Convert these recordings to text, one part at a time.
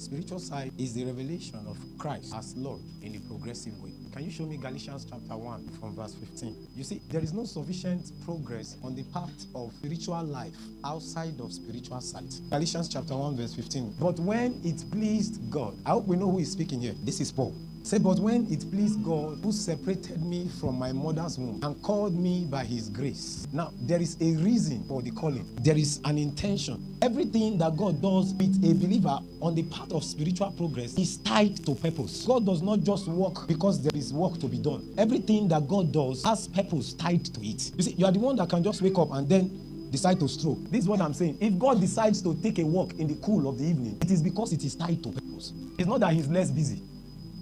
Spiritual sight is the revelation of Christ as Lord in a progressive way. Can you show me Galatians chapter 1 from verse 15? You see, there is no sufficient progress on the part of spiritual life outside of spiritual sight. Galatians chapter 1 verse 15. But when it pleased God, I hope we know who is speaking here. This is Paul. Say, but when it pleased God who separated me from my mother's womb and called me by his grace. Now, there is a reason for the calling. There is an intention. Everything that God does with a believer on the path of spiritual progress is tied to purpose. God does not just work because there is work to be done. Everything that God does has purpose tied to it. You see, you are the one that can just wake up and then decide to stroll. This is what I'm saying. If God decides to take a walk in the cool of the evening, it is because it is tied to purpose. It's not that he's less busy.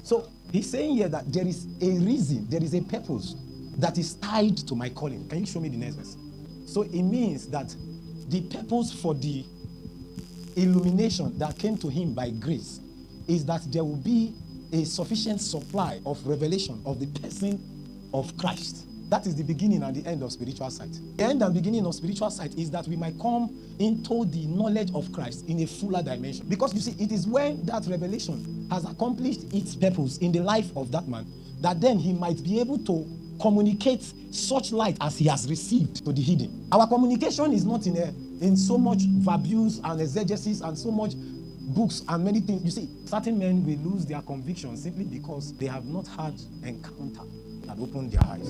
So he's saying here that there is a reason, there is a purpose that is tied to my calling. Can you show me the next verse? So it means that the purpose for the illumination that came to him by grace is that there will be a sufficient supply of revelation of the person of Christ. That is the beginning and the end of spiritual sight. The end and beginning of spiritual sight is that we might come into the knowledge of Christ in a fuller dimension. Because you see, it is when that revelation has accomplished its purpose in the life of that man that then he might be able to communicate such light as he has received to the hidden. Our communication is not in so much verbose and exegesis and so much books and many things. You see, certain men will lose their conviction simply because they have not had encounter that opened their eyes.